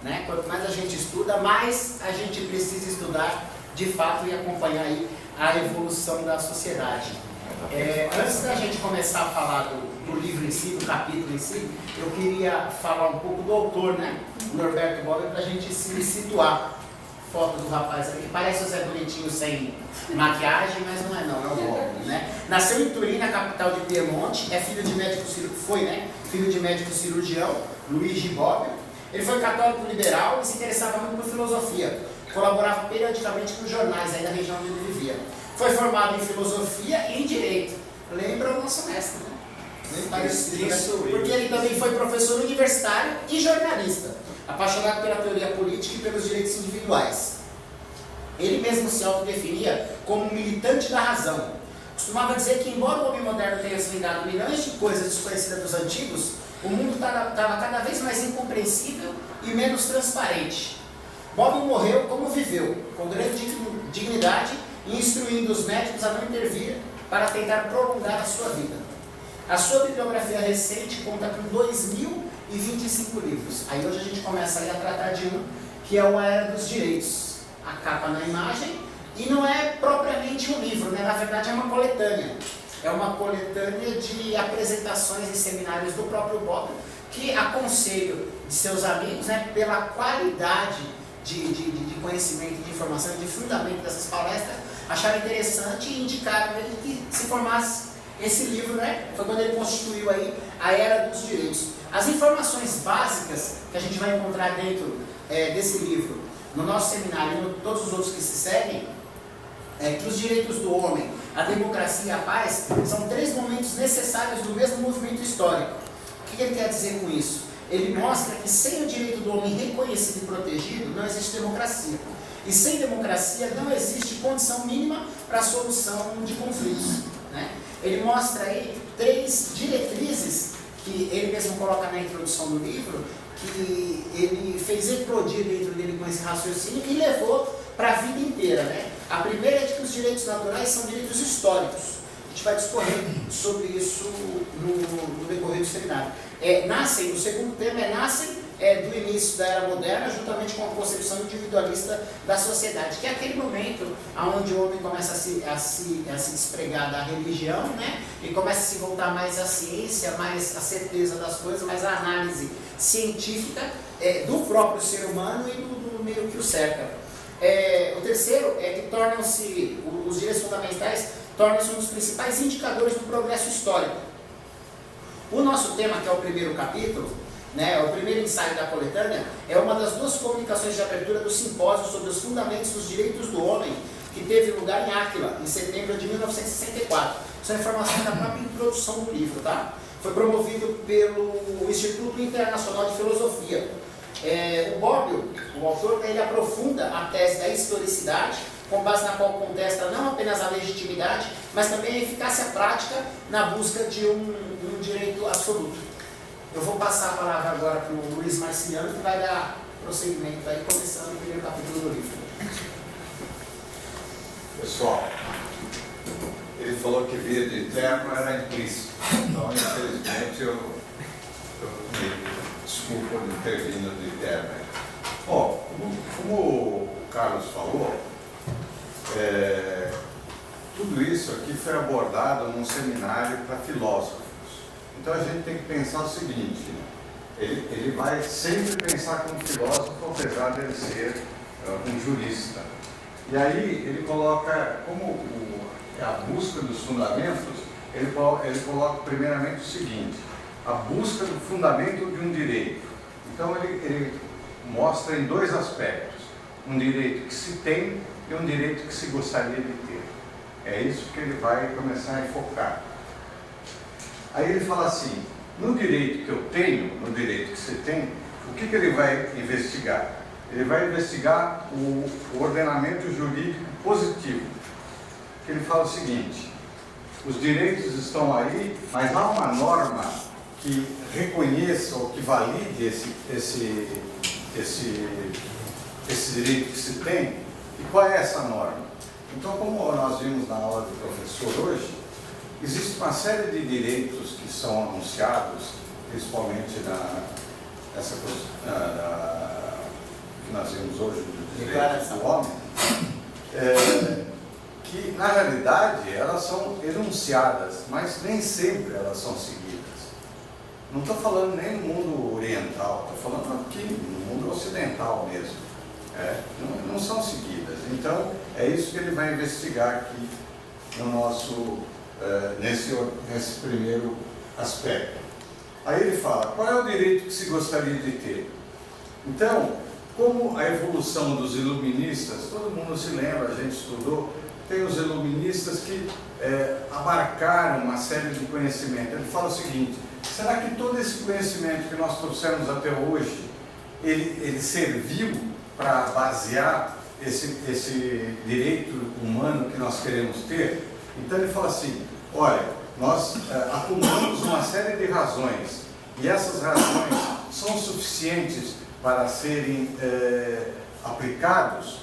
né? Quanto mais a gente estuda, mais a gente precisa estudar de fato e acompanhar aí a evolução da sociedade. Antes da gente começar a falar do livro em si, do capítulo em si, eu queria falar um pouco do autor, né? Norberto Bobbio, para a gente se situar. Foto do rapaz ali, que parece o Zé Bonitinho sem maquiagem, mas não é não, é o Bobbio, né? Nasceu em Turim, na capital de Piemonte, é filho de médico cirurgião, filho de médico cirurgião, Luigi Bobbio. Ele foi católico liberal e se interessava muito por filosofia. Colaborava periodicamente com jornais aí da região onde ele vivia. Foi formado em filosofia e em direito. Lembra o nosso mestre, né? Bem parecido, né? Porque ele também foi professor universitário e jornalista, apaixonado pela teoria política e pelos direitos individuais. Ele mesmo se autodefinia como militante da razão. Costumava dizer que, embora o homem moderno tenha desvendado milhões de coisas desconhecidas dos antigos, o mundo estava cada vez mais incompreensível e menos transparente. Bobbio morreu como viveu, com grande dignidade, e instruindo os médicos a não intervir para tentar prolongar a sua vida. A sua bibliografia recente conta com 2.025 livros. Aí hoje a gente começa aí a tratar de um, que é o A Era dos Direitos. A capa na imagem, e não é propriamente um livro, né? Na verdade é uma coletânea. É uma coletânea de apresentações e seminários do próprio Bobbio, que aconselho de seus amigos, né, pela qualidade de conhecimento, de informação, de fundamento dessas palestras, acharam interessante e indicaram ele que se formasse esse livro, né? Foi quando ele constituiu aí a Era dos Direitos. As informações básicas que a gente vai encontrar dentro desse livro, no nosso seminário e em todos os outros que se seguem, é que os direitos do homem, a democracia e a paz são 3 momentos necessários do mesmo movimento histórico. O que ele quer dizer com isso? Ele mostra que sem o direito do homem reconhecido e protegido, não existe democracia. E sem democracia não existe condição mínima para a solução de conflitos, né? Ele mostra aí 3 diretrizes que ele mesmo coloca na introdução do livro, que ele fez eclodir dentro dele com esse raciocínio e levou para a vida inteira, né? A primeira é de que os direitos naturais são direitos históricos. A gente vai discorrer sobre isso no decorrer do seminário. O segundo tema nascem do início da Era Moderna, juntamente com a concepção individualista da sociedade, que é aquele momento onde o homem começa a se despregar da religião, né? E começa a se voltar mais à ciência, mais à certeza das coisas, mais à análise científica do próprio ser humano e do meio que o cerca. O terceiro é que os direitos fundamentais tornam-se um dos principais indicadores do progresso histórico. O nosso tema, que é o primeiro capítulo, né, o primeiro ensaio da coletânea, é uma das 2 comunicações de abertura do simpósio sobre os fundamentos dos direitos do homem, que teve lugar em Áquila, em setembro de 1964. Isso é informação da própria introdução do livro, tá? Foi promovido pelo Instituto Internacional de Filosofia. O Bobbio, o autor, ele aprofunda a tese da historicidade, com base na qual contesta não apenas a legitimidade, mas também a eficácia prática na busca de um direito absoluto. Eu vou passar a palavra agora para o Luiz Marciliano, que vai dar prosseguimento aí, começando o primeiro capítulo do livro. Pessoal, ele falou que via de terno era implícito, então infelizmente eu me desculpo por não ter vindo de terno. Bom, como o Carlos falou, tudo isso aqui foi abordado num seminário para filósofos. Então a gente tem que pensar o seguinte, ele vai sempre pensar como filósofo, apesar de ele ser um jurista. E aí ele coloca, como a busca dos fundamentos, ele coloca primeiramente o seguinte: a busca do fundamento de um direito. Então ele mostra em 2 aspectos: um direito que se tem e um direito que se gostaria de ter. É isso que ele vai começar a enfocar. Aí ele fala assim: no direito que eu tenho, no direito que se tem, o que ele vai investigar? Ele vai investigar o ordenamento jurídico positivo. Que ele fala o seguinte: os direitos estão aí, mas há uma norma que reconheça ou que valide esse direito que se tem. E qual é essa norma? Então, como nós vimos na aula do professor hoje, existe uma série de direitos que são anunciados, principalmente que nós vimos hoje do direito Declaração do homem, que na realidade elas são enunciadas, mas nem sempre elas são seguidas. Não estou falando nem no mundo oriental, estou falando aqui no mundo ocidental mesmo. Não são seguidas. Então, é isso que ele vai investigar aqui no nosso, nesse primeiro aspecto. Aí ele fala, qual é o direito que se gostaria de ter? Então, como a evolução dos iluministas, todo mundo se lembra, a gente estudou, tem os iluministas que abarcaram uma série de conhecimentos. Ele fala o seguinte, será que todo esse conhecimento que nós trouxemos até hoje, ele serviu para basear esse direito humano que nós queremos ter? Então ele fala assim, olha, nós acumulamos uma série de razões, e essas razões são suficientes para serem aplicados?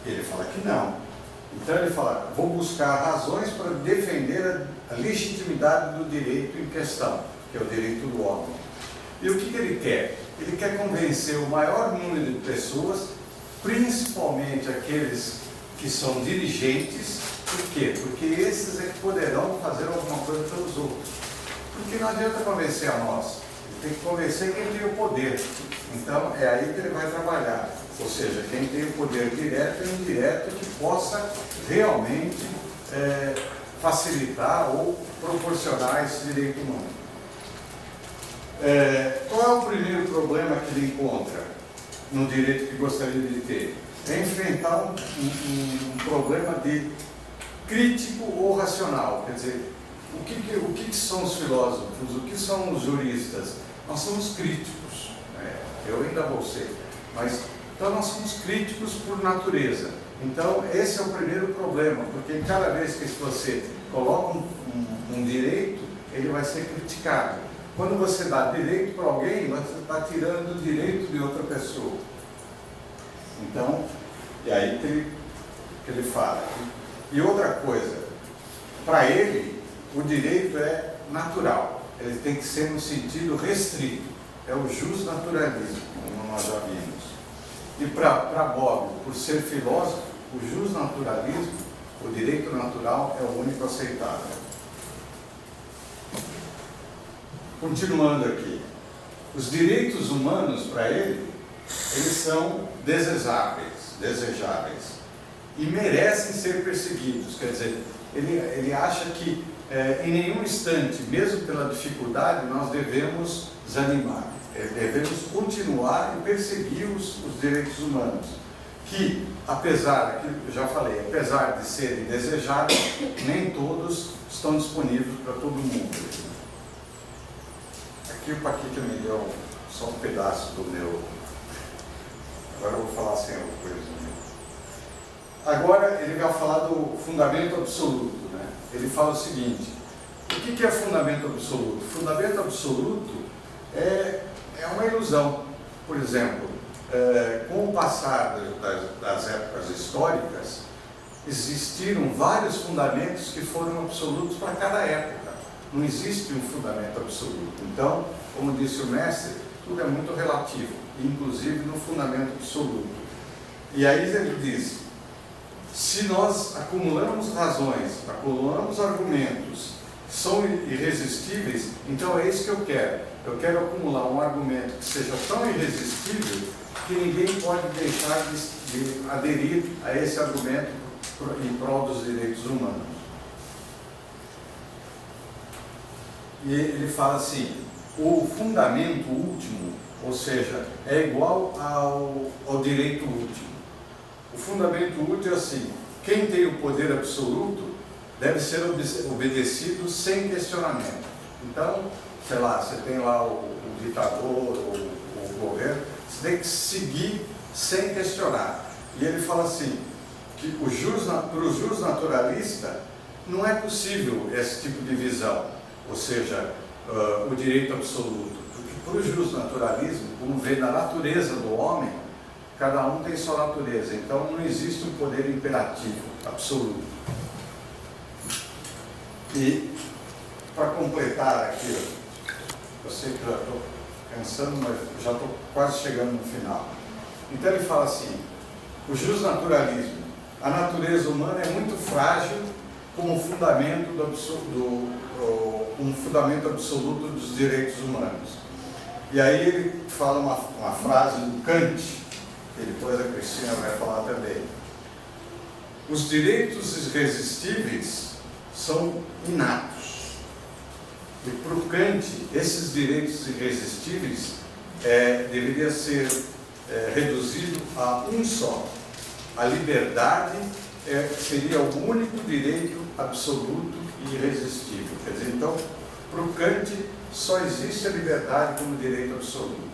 Ele fala que não. Então ele fala, vou buscar razões para defender a legitimidade do direito em questão, que é o direito do homem. E o que ele quer? Ele quer convencer o maior número de pessoas, principalmente aqueles que são dirigentes. Por quê? Porque esses é que poderão fazer alguma coisa pelos outros. Porque não adianta convencer a nós, ele tem que convencer quem tem o poder. Então é aí que ele vai trabalhar. Ou seja, quem tem o poder direto e indireto que possa realmente facilitar ou proporcionar esse direito humano. Qual é o primeiro problema que ele encontra no direito que gostaria de ter? É enfrentar um problema de crítico ou racional. Quer dizer, o que são os filósofos? O que são os juristas? Nós somos críticos. Eu ainda vou ser. Mas, então nós somos críticos por natureza. Então esse é o primeiro problema, porque cada vez que você coloca um direito, ele vai ser criticado. Quando você dá direito para alguém, você está tirando o direito de outra pessoa. Então, e aí que ele fala. E outra coisa, para ele, o direito é natural. Ele tem que ser no sentido restrito. É o justnaturalismo, como nós já vimos. E para Bob, por ser filósofo, o justnaturalismo, o direito natural, é o único aceitável. Continuando aqui, os direitos humanos para ele, eles são desejáveis e merecem ser perseguidos. Quer dizer, ele acha que em nenhum instante, mesmo pela dificuldade, nós devemos desanimar, devemos continuar e perseguir os direitos humanos, que apesar, que eu já falei, apesar de serem desejados, nem todos estão disponíveis para todo mundo. Aqui o Paquito me deu só um pedaço do meu. Agora eu vou falar sem outra coisa. Agora ele vai falar do fundamento absoluto. Ele fala o seguinte, o que é fundamento absoluto? Fundamento absoluto é uma ilusão. Por exemplo, com o passar das épocas históricas, existiram vários fundamentos que foram absolutos para cada época. Não existe um fundamento absoluto. Então, como disse o mestre, tudo é muito relativo, inclusive no fundamento absoluto. E aí ele diz, se nós acumulamos razões, acumulamos argumentos que são irresistíveis, então é isso que eu quero. Eu quero acumular um argumento que seja tão irresistível que ninguém pode deixar de aderir a esse argumento em prol dos direitos humanos. E ele fala assim, o fundamento último, ou seja, é igual ao direito último. O fundamento último é assim, quem tem o poder absoluto deve ser obedecido sem questionamento. Então, sei lá, você tem lá o ditador, o governo, você tem que seguir sem questionar. E ele fala assim, que para o justnaturalista não é possível esse tipo de visão. Ou seja, o direito absoluto. Porque para o justnaturalismo, como vem da natureza do homem, cada um tem sua natureza. Então não existe um poder imperativo absoluto. E, para completar aqui, eu sei que já estou pensando, mas já estou quase chegando no final. Então ele fala assim, o justnaturalismo, a natureza humana é muito frágil como fundamento, um fundamento absoluto dos direitos humanos. E aí ele fala uma frase do Kant, que depois a Cristina vai falar também. Os direitos irresistíveis são inatos. E para o Kant, esses direitos irresistíveis deveria ser reduzido a um só. A liberdade seria o único direito absoluto e irresistível. Quer dizer, então, para o Kant, só existe a liberdade como direito absoluto.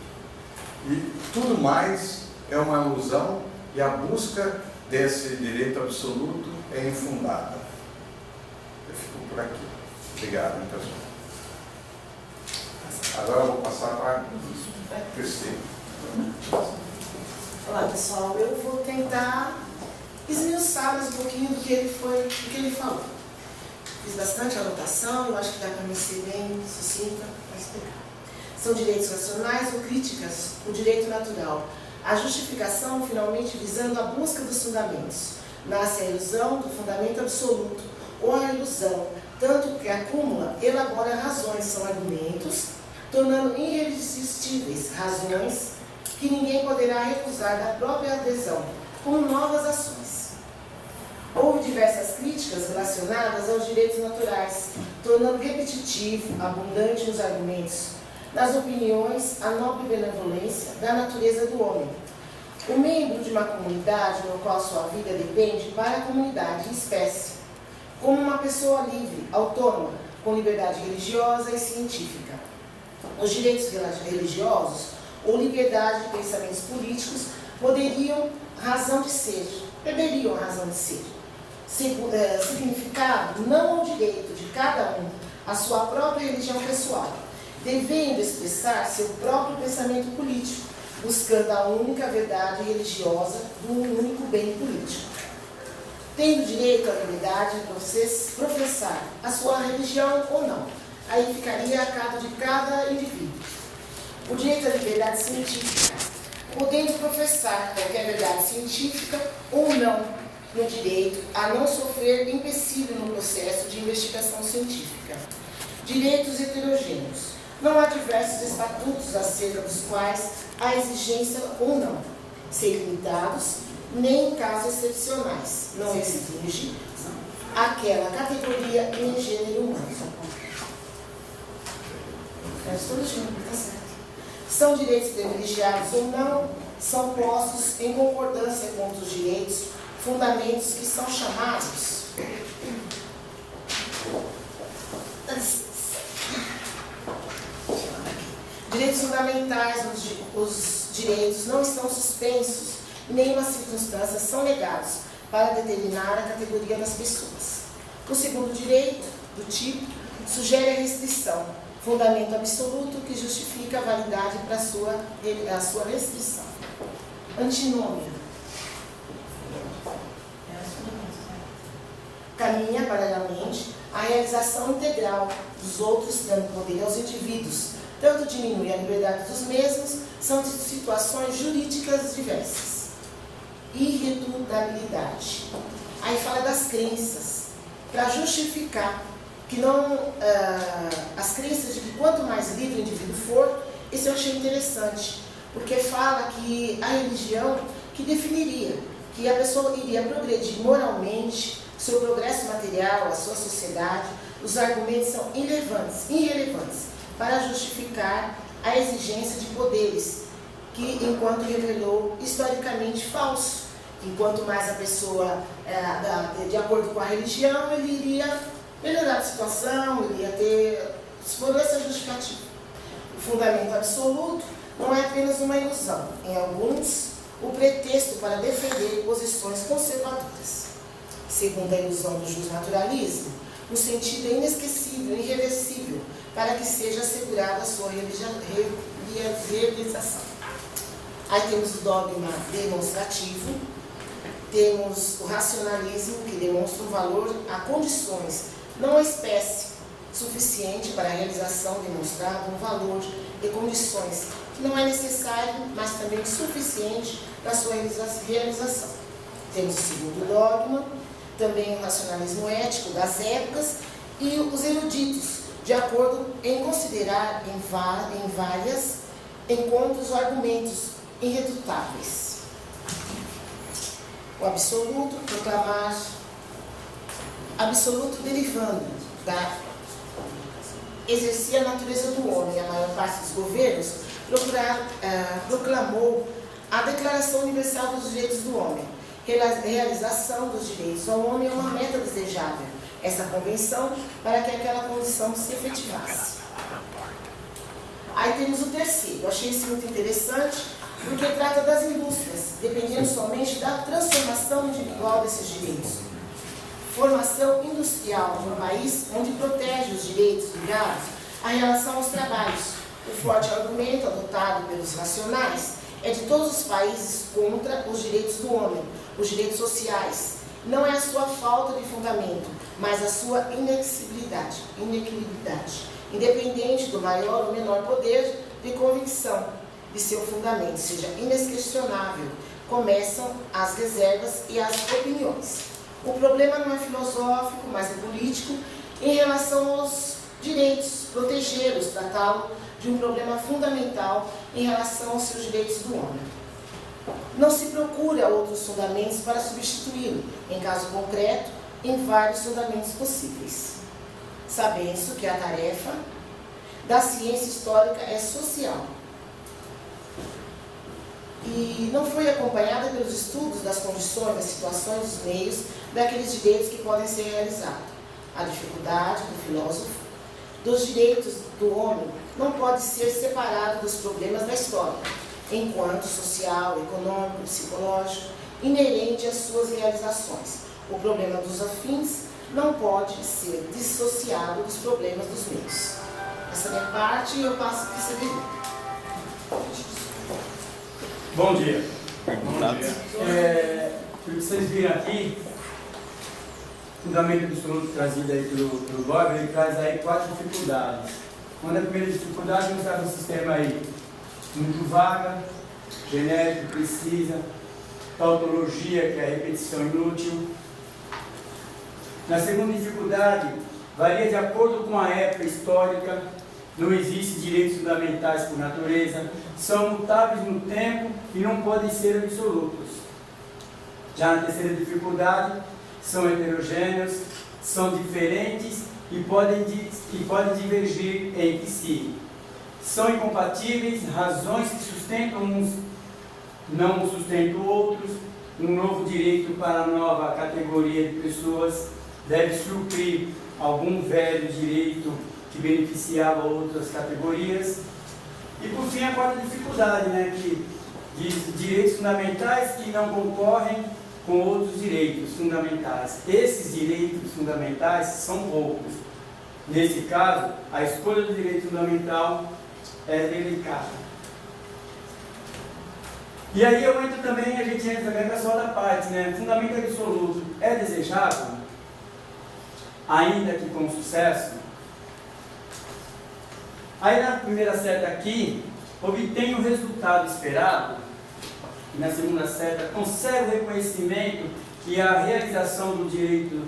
E tudo mais é uma ilusão e a busca desse direito absoluto é infundada. Eu fico por aqui. Obrigado, pessoal. Agora eu vou passar para a Cristina. Olá, pessoal. Eu vou tentar esmiuçar mais um pouquinho do que ele falou. Fiz bastante anotação, eu acho que dá para me ser bem sucinta para explicar. São direitos racionais ou críticas, o direito natural. A justificação, finalmente, visando a busca dos fundamentos. Nasce a ilusão do fundamento absoluto, ou a ilusão, tanto que acúmula, elabora razões, são argumentos, tornando irresistíveis razões que ninguém poderá recusar da própria adesão, com novas ações. Houve diversas críticas relacionadas aos direitos naturais, tornando repetitivo, abundante nos argumentos, nas opiniões, a nobre benevolência da natureza do homem. O membro de uma comunidade no qual sua vida depende para a comunidade e espécie, como uma pessoa livre, autônoma, com liberdade religiosa e científica. Os direitos religiosos ou liberdade de pensamentos políticos perderiam razão de ser. Significado não ao direito de cada um à sua própria religião pessoal, devendo expressar seu próprio pensamento político, buscando a única verdade religiosa do único bem político. Tendo direito à liberdade de professar a sua religião ou não, aí ficaria a cargo de cada indivíduo. O direito à liberdade científica, podendo professar qualquer verdade científica ou não, no direito a não sofrer empecilho no processo de investigação científica. Direitos heterogêneos. Não há diversos estatutos acerca dos quais há exigência ou não ser limitados, nem em casos excepcionais. Não exige aquela categoria em gênero humano. São direitos privilegiados ou não, são postos em concordância com outros direitos, fundamentos que são chamados direitos fundamentais. Os direitos não estão suspensos, nenhuma circunstância são negados para determinar a categoria das pessoas. O segundo direito, do tipo, sugere a restrição, fundamento absoluto que justifica a validade para a sua restrição. Antinômio. Caminha paralelamente à realização integral dos outros, dando poder aos indivíduos, tanto diminui a liberdade dos mesmos, são situações jurídicas diversas. Irretutabilidade. Aí fala das crenças, para justificar que não, as crenças de que quanto mais livre o indivíduo for, isso eu achei interessante, porque fala que a religião que definiria que a pessoa iria progredir moralmente, seu progresso material, a sua sociedade, os argumentos são irrelevantes para justificar a exigência de poderes, que enquanto revelou historicamente falso, enquanto mais a pessoa, de acordo com a religião, ele iria melhorar a situação, ele ia ter, se for essa justificativa. O fundamento absoluto não é apenas uma ilusão, em alguns, o pretexto para defender posições conservadoras. Segundo a ilusão do justnaturalismo, no sentido inesquecível, irreversível, para que seja assegurada a sua realização. Aí temos o dogma demonstrativo, temos o racionalismo, que demonstra um valor a condições, não a espécie, suficiente para a realização demonstrada, um valor e condições que não é necessário, mas também suficiente na sua realização. Temos o segundo dogma, também o racionalismo ético das épocas e os eruditos, de acordo em considerar em várias encontros argumentos irredutáveis. O absoluto, proclamar absoluto derivando da exercia a natureza do homem. A maior parte dos governos proclamou a Declaração Universal dos Direitos do Homem. Realização dos direitos ao homem é uma meta desejável. Essa convenção para que aquela condição se efetivasse. Aí temos o terceiro. Eu achei isso muito interessante, porque trata das indústrias, dependendo somente da transformação individual desses direitos. Formação industrial no país onde protege os direitos ligados à relação aos trabalhos. O forte argumento adotado pelos racionais é de todos os países contra os direitos do homem, os direitos sociais. Não é a sua falta de fundamento, mas a sua inexibilidade, independente do maior ou menor poder de convicção de seu fundamento, seja inesquestionável, começam as reservas e as opiniões. O problema não é filosófico, mas é político, em relação aos direitos, protegê-los, tratá-lo de um problema fundamental em relação aos seus direitos do homem. Não se procura outros fundamentos para substituí-lo, em caso concreto, em vários fundamentos possíveis. Sabendo que a tarefa da ciência histórica é social e não foi acompanhada pelos estudos das condições, das situações, dos meios, daqueles direitos que podem ser realizados. A dificuldade do filósofo dos direitos do homem não pode ser separado dos problemas da história, enquanto social, econômico, psicológico, inerente às suas realizações. O problema dos afins não pode ser dissociado dos problemas dos meios. Essa é a minha parte e eu passo para o Severino. Bom dia. Bom dia. O que vocês viram aqui, o fundamento absoluto trazido aí pelo Bob, ele traz aí 4 dificuldades. Uma das primeiras dificuldades é usar um sistema aí muito vaga, genérico, precisa, tautologia, que é a repetição inútil. Na segunda dificuldade, varia de acordo com a época histórica, não existem direitos fundamentais por natureza, são mutáveis no tempo e não podem ser absolutos. Já na terceira dificuldade, são heterogêneos, são diferentes e podem divergir entre si. São incompatíveis, razões que sustentam uns não sustentam outros, um novo direito para a nova categoria de pessoas deve suprir algum velho direito que beneficiava outras categorias. E por fim a quarta dificuldade, que diz direitos fundamentais que não concorrem com outros direitos fundamentais. Esses direitos fundamentais são poucos. Nesse caso, a escolha do direito fundamental é delicada. E aí eu entro também, a gente entra também com a segunda parte, fundamento absoluto é desejável, ainda que com sucesso? Aí na primeira seta aqui, obtém o resultado esperado, e na segunda seta, consegue o reconhecimento e a realização do direito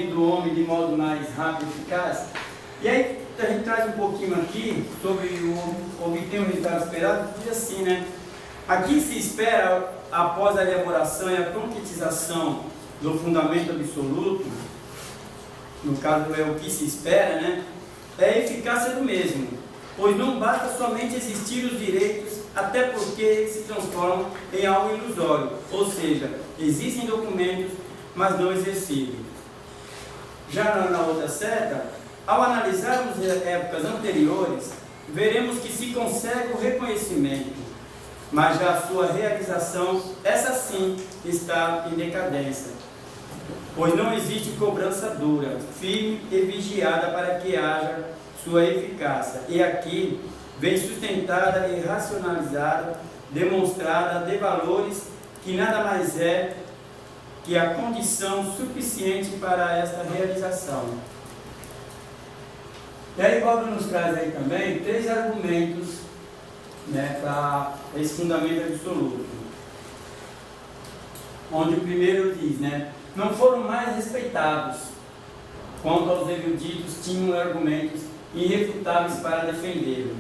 do homem de modo mais rápido e eficaz. E aí a gente traz um pouquinho aqui sobre o obter o resultado esperado, diz assim, aqui se espera, após a elaboração e a concretização do fundamento absoluto, no caso é o que se espera, é a eficácia do mesmo, pois não basta somente existir os direitos, até porque eles se transformam em algo ilusório, ou seja, existem documentos, mas não exercidos. Já na outra seta, ao analisarmos épocas anteriores, veremos que se consegue o reconhecimento, mas já a sua realização, essa sim, está em decadência, pois não existe cobrança dura, firme e vigiada para que haja sua eficácia. E aqui vem sustentada e racionalizada, demonstrada de valores que nada mais é que a condição suficiente para esta realização. E aí Bob nos traz aí também 3 argumentos né, para esse fundamento absoluto. Onde o primeiro diz, né, não foram mais respeitados, quanto aos eruditos tinham argumentos irrefutáveis para defendê-lo.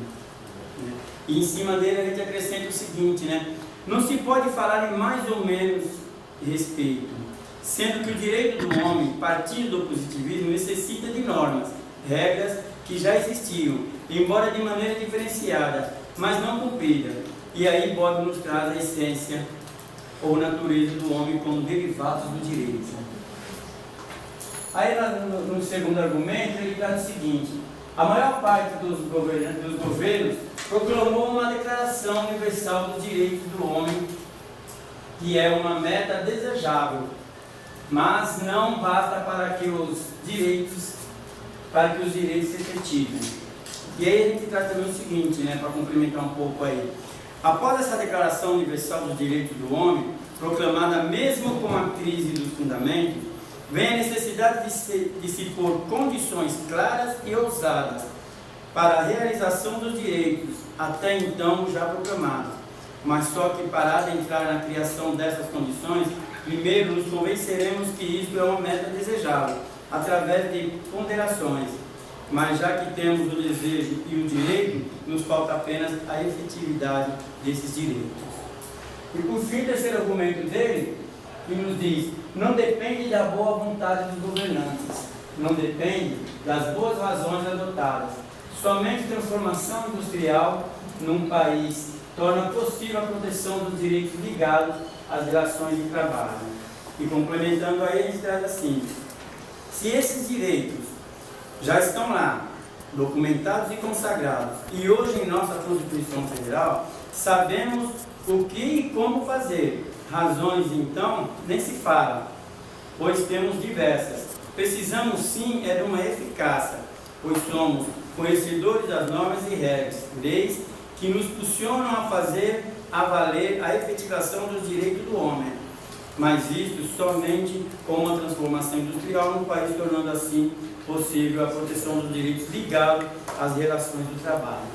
Né? E em cima dele a gente acrescenta o seguinte, né, não se pode falar em mais ou menos respeito, sendo que o direito do homem, partindo do positivismo, necessita de normas, regras que já existiam, embora de maneira diferenciada, mas não cumprida. E aí Bob nos traz a essência ou natureza do homem como derivados do direito. Aí no segundo argumento ele traz o seguinte: a maior parte dos governos proclamou uma declaração universal dos direitos do homem, que é uma meta desejável, mas não basta para que os direitos se efetivem. E aí a gente traz também o seguinte, né, para complementar um pouco aí. Após essa Declaração Universal dos Direitos do Homem, proclamada mesmo com a crise dos fundamentos, vem a necessidade de se pôr condições claras e ousadas para a realização dos direitos, até então já proclamados. Mas só que para adentrar na criação dessas condições, primeiro nos convenceremos que isto é uma meta desejável, através de ponderações. Mas já que temos o desejo e o direito, nos falta apenas a efetividade desses direitos. E por fim, o terceiro argumento dele, que nos diz: não depende da boa vontade dos governantes, não depende das boas razões adotadas. Somente transformação industrial num país torna possível a proteção dos direitos ligados às relações de trabalho. E complementando aí, a gente traz assim: se esses direitos já estão lá, documentados e consagrados, e hoje em nossa Constituição Federal, sabemos o que e como fazer. Razões, então, nem se fala, pois temos diversas. Precisamos sim de uma eficácia, pois somos conhecedores das normas e regras, leis que nos impulsionam a fazer a valer a efetivação dos direitos do homem. Mas isto somente com uma transformação industrial no país, tornando assim possível a proteção dos direitos ligados às relações do trabalho.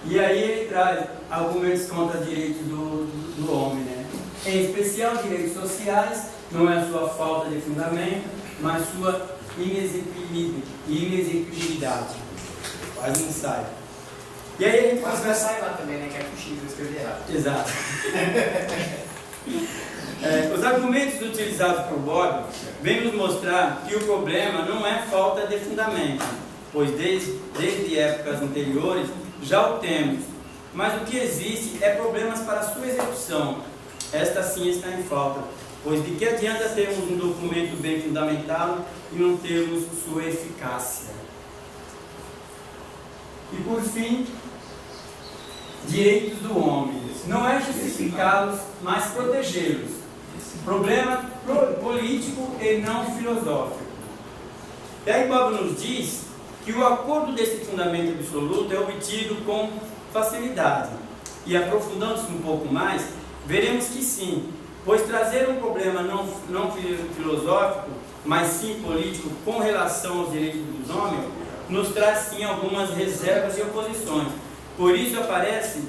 E aí ele traz argumentos contra direitos do homem, né? Em especial direitos sociais, não é sua falta de fundamento, mas sua inexequibilidade. Quase não sai. E aí a gente Mas vai sair lá também, né? Que é possível escrever errado. Exato. Os argumentos utilizados por Bob vêm nos mostrar que o problema não é falta de fundamento, pois desde épocas anteriores já o temos, mas o que existe é problemas para sua execução. Esta sim está em falta, pois de que adianta termos um documento bem fundamentado e não termos sua eficácia? E por fim, direitos do homem. Não é justificá-los, mas protegê-los. Problema político e não filosófico. E aí Bob nos diz que o acordo desse fundamento absoluto é obtido com facilidade. E aprofundando-se um pouco mais, veremos que sim, pois trazer um problema não filosófico, mas sim político com relação aos direitos dos homens, nos traz sim algumas reservas e oposições. Por isso aparece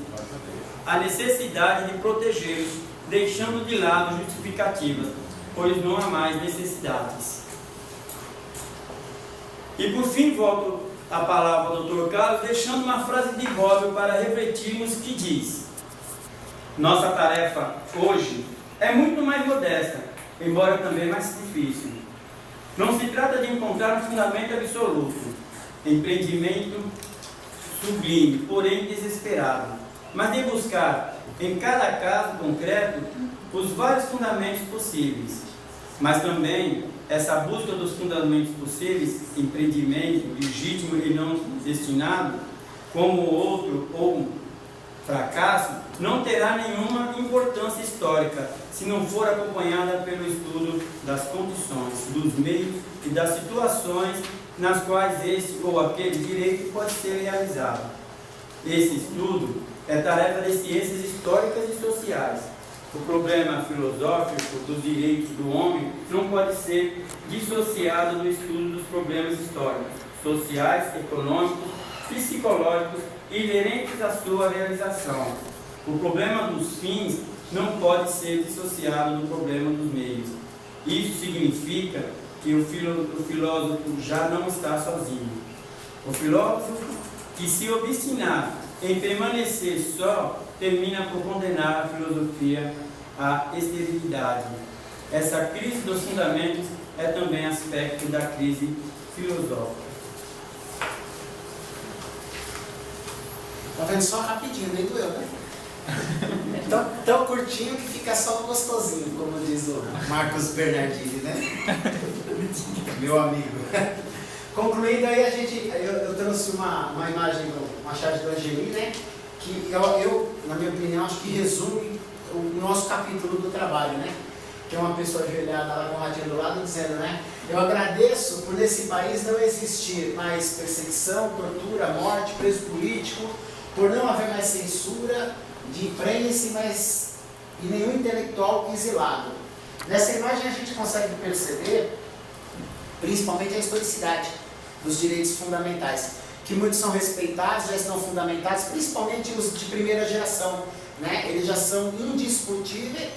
a necessidade de protegê-los, deixando de lado justificativas, pois não há mais necessidades. E por fim volto a palavra ao Dr. Carlos, deixando uma frase de Bob para refletirmos, que diz: nossa tarefa hoje é muito mais modesta, embora também mais difícil. Não se trata de encontrar um fundamento absoluto, empreendimento sublime, porém desesperado, mas de buscar, em cada caso concreto, os vários fundamentos possíveis. Mas também essa busca dos fundamentos possíveis, empreendimento legítimo e não destinado, como outro ou fracasso, não terá nenhuma importância histórica se não for acompanhada pelo estudo das condições, dos meios e das situações nas quais este ou aquele direito pode ser realizado. Esse estudo é tarefa de ciências históricas e sociais. O problema filosófico dos direitos do homem não pode ser dissociado do estudo dos problemas históricos, sociais, econômicos, psicológicos inerentes à sua realização. O problema dos fins não pode ser dissociado do problema dos meios. Isso significa que o filósofo já não está sozinho. O filósofo que se obstinar em permanecer só termina por condenar a filosofia à esterilidade. Essa crise dos fundamentos é também aspecto da crise filosófica. Tá vendo só rapidinho, nem doeu, né? Tão curtinho que fica só gostosinho, como diz o Marcos Bernardini, né? Meu amigo. Concluindo aí, eu trouxe uma imagem do Machado de Angeli, né? Que eu, na minha opinião, acho que resume o nosso capítulo do trabalho, né? Que é uma pessoa ajoelhada lá com o radinho do lado dizendo, né? Eu agradeço por nesse país não existir mais perseguição, tortura, morte, preso político, por não haver mais censura de imprensa e nenhum intelectual exilado. Nessa imagem a gente consegue perceber principalmente a historicidade dos direitos fundamentais, que muitos são respeitados, já estão fundamentados, principalmente os de primeira geração, né? Eles já são indiscutíveis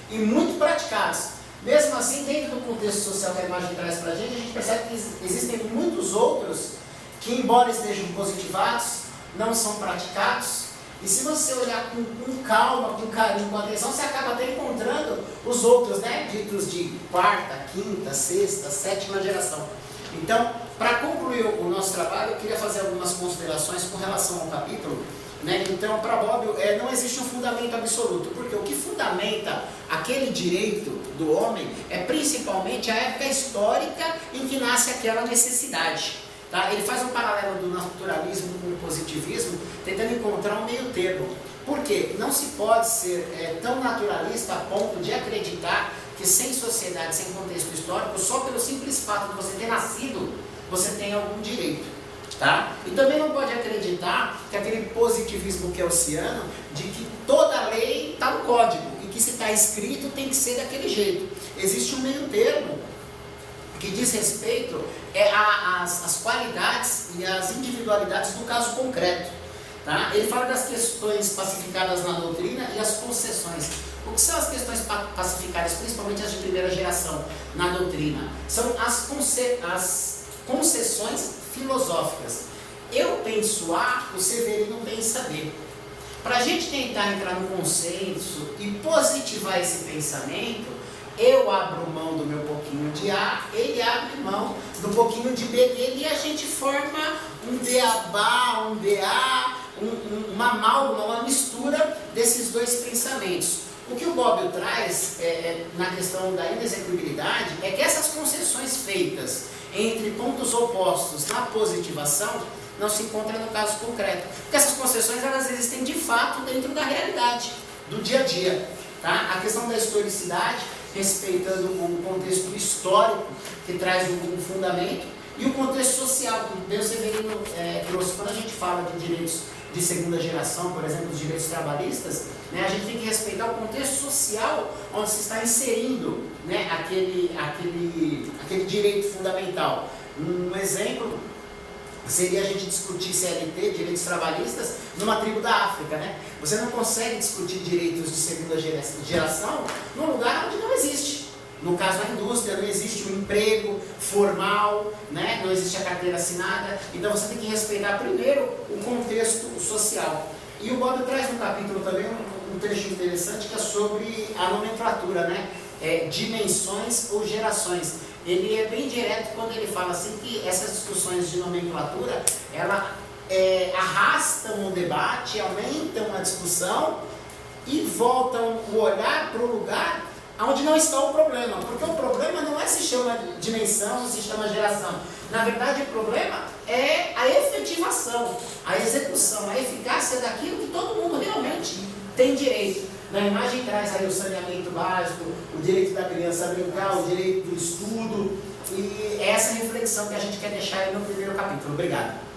e muito praticados. Mesmo assim, dentro do contexto social que a imagem traz para a gente percebe que existem muitos outros que, embora estejam positivados, não são praticados. E se você olhar com calma, com carinho, com atenção, você acaba até encontrando os outros, né? Ditos de quarta, quinta, sexta, sétima geração. Então, para concluir o nosso trabalho, eu queria fazer algumas considerações com relação ao capítulo, né? Então, para Bobbio, não existe um fundamento absoluto, porque o que fundamenta aquele direito do homem é principalmente a época histórica em que nasce aquela necessidade. Tá? Ele faz um paralelo do naturalismo com o positivismo, tentando encontrar um meio termo. Por quê? Não se pode ser tão naturalista a ponto de acreditar que sem sociedade, sem contexto histórico, só pelo simples fato de você ter nascido, você tem algum direito. Tá? E também não pode acreditar que aquele positivismo keynesiano, de que toda lei está no código, e que se está escrito tem que ser daquele jeito. Existe um meio termo, que diz respeito às qualidades e às individualidades do caso concreto. Tá? Ele fala das questões pacificadas na doutrina e as concessões. O que são as questões pacificadas, principalmente as de primeira geração na doutrina? São as concessões filosóficas. Eu penso A, o Severino pensa B. Para a gente tentar entrar no consenso e positivar esse pensamento, eu abro mão do meu pouquinho de A, ele abre mão do pouquinho de B dele e a gente forma um beabá, um BA, uma amálgama, uma mistura desses dois pensamentos. O que o Bobbio traz na questão da inexequibilidade é que essas concessões feitas entre pontos opostos na positivação não se encontram no caso concreto. Porque essas concessões elas existem de fato dentro da realidade, do dia a dia. Tá? A questão da historicidade, respeitando o contexto histórico que traz um fundamento, e o contexto social, que Deus Severino trouxe. Quando a gente fala de direitos de segunda geração, por exemplo, os direitos trabalhistas, né, a gente tem que respeitar o contexto social onde se está inserindo, né, aquele direito fundamental. Um exemplo seria a gente discutir CLT, direitos trabalhistas, numa tribo da África, né? Você não consegue discutir direitos de segunda geração num lugar onde não existe. No caso, a indústria, não existe um emprego formal, né? Não existe a carteira assinada. Então, você tem que respeitar primeiro o contexto social. E o Bobbio traz no capítulo também um trecho interessante que é sobre a nomenclatura, né? Dimensões ou gerações. Ele é bem direto quando ele fala assim que essas discussões de nomenclatura, ela arrastam o debate, aumentam a discussão e voltam o olhar para o lugar onde não está o problema. Porque o problema não se chama dimensão, se chama geração. Na verdade, o problema é a efetivação, a execução, a eficácia daquilo que todo mundo realmente tem direito. Na imagem traz aí o saneamento básico, o direito da criança a brincar, o direito do estudo, e essa reflexão que a gente quer deixar aí no primeiro capítulo. Obrigado.